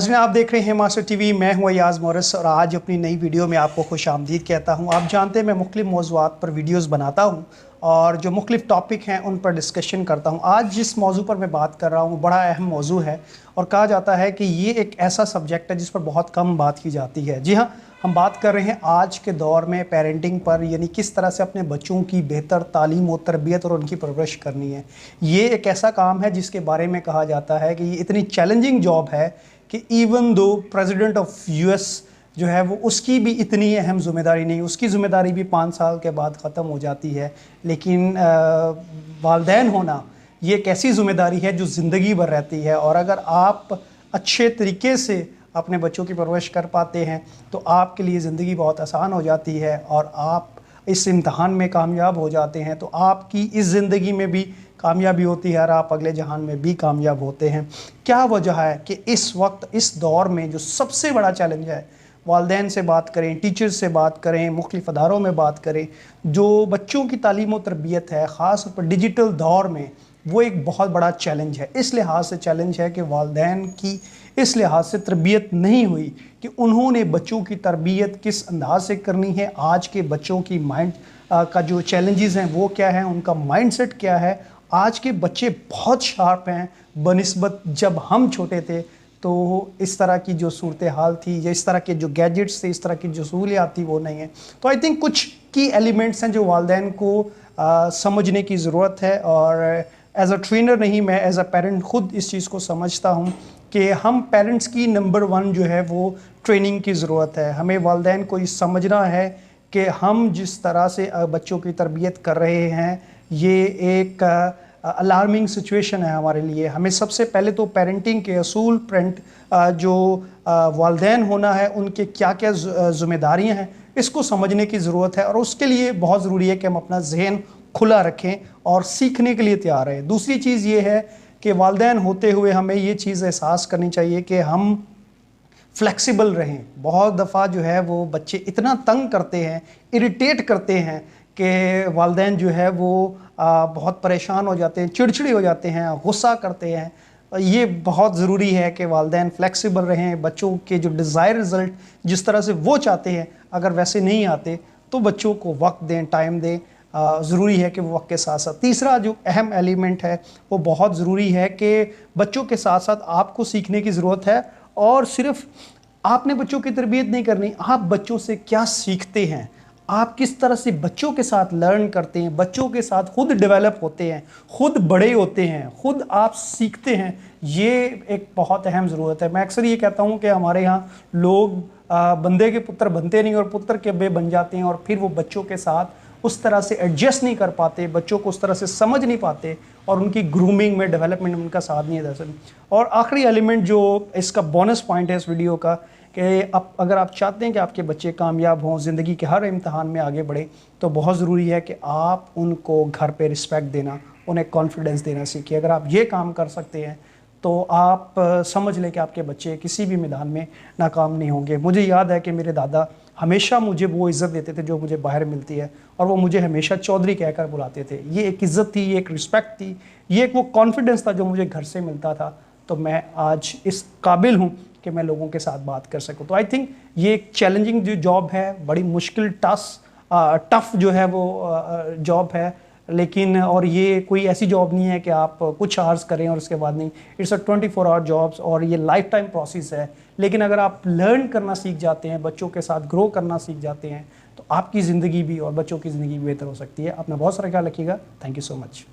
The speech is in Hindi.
नाज़रीन, आप देख रहे हैं मास्टर टीवी। मैं हूं अयाज मोरस और आज अपनी नई वीडियो में आपको खुश आमदीद कहता हूं। आप जानते हैं मैं मुख्तलिफ मौज़ूआत पर वीडियोस बनाता हूं और जो मुख्तलिफ टॉपिक हैं उन पर डिस्कशन करता हूं। आज जिस मौजू पर मैं बात कर रहा हूं बड़ा अहम मौजू है और कहा जाता है कि ये एक ऐसा सब्जेक्ट है जिस पर बहुत कम बात की जाती है। जी हाँ, हम बात कर रहे हैं आज के दौर में पेरेंटिंग पर, यानी किस तरह से अपने बच्चों की बेहतर तालीम और तरबियत और उनकी परवरिश करनी है। ये एक ऐसा काम है जिसके बारे में कहा जाता है कि ये इतनी चैलेंजिंग जॉब है कि even though president of US जो है वो उसकी भी इतनी अहम ज़िम्मेदारी नहीं, उसकी ज़िम्मेदारी भी 5 साल के बाद ख़त्म हो जाती है। लेकिन वालिदैन होना ये एक ऐसी ज़िम्मेदारी है जो ज़िंदगी भर रहती है और अगर आप अच्छे तरीके से अपने बच्चों की परवरिश कर पाते हैं तो आपके लिए ज़िंदगी बहुत आसान हो जाती है और आप इस इम्तहान में कामयाब हो जाते हैं तो आपकी इस ज़िंदगी में भी कामयाबी होती है और आप अगले जहान में भी कामयाब होते हैं। क्या वजह है कि इस वक्त इस दौर में जो सबसे बड़ा चैलेंज है, वालिदैन से बात करें, टीचर्स से बात करें, मुख्तलिफ अदारों में बात करें, जो बच्चों की तालीम और तरबियत है ख़ास तौर पर डिजिटल दौर में, वो एक बहुत बड़ा चैलेंज है। इस लिहाज से चैलेंज है कि वालिदैन की इस लिहाज से तरबियत नहीं हुई कि उन्होंने बच्चों की तरबियत किस अंदाज से करनी है। आज के बच्चों की माइंड का जो चैलेंजेस हैं वो क्या है, उनका माइंडसेट क्या है। आज के बच्चे बहुत शार्प हैं बनिस्बत जब हम छोटे थे। तो इस तरह की जो सूरत हाल थी या इस तरह के जो गैजेट्स थे, इस तरह की जो सहूलियात थी वो नहीं है। तो आई थिंक कुछ की एलिमेंट्स हैं जो वालिदैन को समझने की ज़रूरत है और एज अ ट्रेनर नहीं, मैं एज अ पेरेंट ख़ुद इस चीज़ को समझता हूँ कि हम पेरेंट्स की नंबर 1 जो है वो ट्रेनिंग की ज़रूरत है। हमें वालिदैन को ये समझना है कि हम जिस तरह से बच्चों की तरबियत कर रहे हैं ये एक अलार्मिंग सिचुएशन है हमारे लिए। हमें सबसे पहले तो पेरेंटिंग के असूल, जो वालिदैन होना है उनके क्या क्या ज़िम्मेदारियाँ हैं इसको समझने की ज़रूरत है और उसके लिए बहुत ज़रूरी है कि हम अपना जहन खुला रखें और सीखने के लिए तैयार रहें। दूसरी चीज़ ये है कि वालिदैन होते हुए हमें ये चीज़ एहसास करनी चाहिए कि हम फ्लेक्सिबल रहें। बहुत दफ़ा जो है वो बच्चे इतना तंग करते हैं, इरिटेट करते हैं कि वालिदैन जो है वो बहुत परेशान हो जाते हैं, चिड़चिड़े हो जाते हैं, गुस्सा करते हैं। ये बहुत ज़रूरी है कि वालिदैन फ्लेक्सिबल रहें। बच्चों के जो डिज़ायर रिज़ल्ट जिस तरह से वो चाहते हैं अगर वैसे नहीं आते तो बच्चों को वक्त दें, टाइम दें। ज़रूरी है कि वो वक्त के साथ साथ, तीसरा जो अहम एलिमेंट है वो बहुत ज़रूरी है कि बच्चों के साथ साथ आपको सीखने की ज़रूरत है और सिर्फ आपने बच्चों की तरबियत नहीं करनी, आप बच्चों से क्या सीखते हैं, आप किस तरह से बच्चों के साथ लर्न करते हैं, बच्चों के साथ खुद डेवलप होते हैं, खुद बड़े होते हैं, खुद आप सीखते हैं। ये एक बहुत अहम ज़रूरत है। मैं अक्सर ये कहता हूँ कि हमारे यहाँ लोग बंदे के पुत्र बनते नहीं और पुत्र के बे बन जाते हैं और फिर वो बच्चों के साथ उस तरह से एडजस्ट नहीं कर पाते, बच्चों को उस तरह से समझ नहीं पाते और उनकी ग्रूमिंग में, डेवलपमेंट में उनका साथ नहीं है दरअसल। और आखिरी एलिमेंट जो इसका बोनस पॉइंट है इस वीडियो का कि अगर आप चाहते हैं कि आपके बच्चे कामयाब हों, ज़िंदगी के हर इम्तहान में आगे बढ़े, तो बहुत ज़रूरी है कि आप उनको घर पे रिस्पेक्ट देना, उन्हें कॉन्फिडेंस देना सीखिए। अगर आप ये काम कर सकते हैं तो आप समझ लें कि आपके बच्चे किसी भी मैदान में नाकाम नहीं होंगे। मुझे याद है कि मेरे दादा हमेशा मुझे वो इज़्ज़त देते थे जो मुझे बाहर मिलती है और वो मुझे हमेशा चौधरी कहकर बुलाते थे। ये एक इज़्ज़त थी, ये एक रिस्पेक्ट थी, ये एक वो कॉन्फिडेंस था जो मुझे घर से मिलता था। तो मैं आज इस काबिल हूँ कि मैं लोगों के साथ बात कर सकूँ। तो आई थिंक ये एक चैलेंजिंग जो जॉब है, बड़ी मुश्किल टफ जो है वो जॉब है, लेकिन और ये कोई ऐसी जॉब नहीं है कि आप कुछ आवर्स करें और उसके बाद नहीं। इट्स अ 24 आवर जॉब्स और ये लाइफ टाइम प्रोसेस है। लेकिन अगर आप लर्न करना सीख जाते हैं, बच्चों के साथ ग्रो करना सीख जाते हैं, तो आपकी ज़िंदगी भी और बच्चों की ज़िंदगी भी बेहतर हो सकती है। अपना बहुत सारा ख्याल रखिएगा। Thank you so much.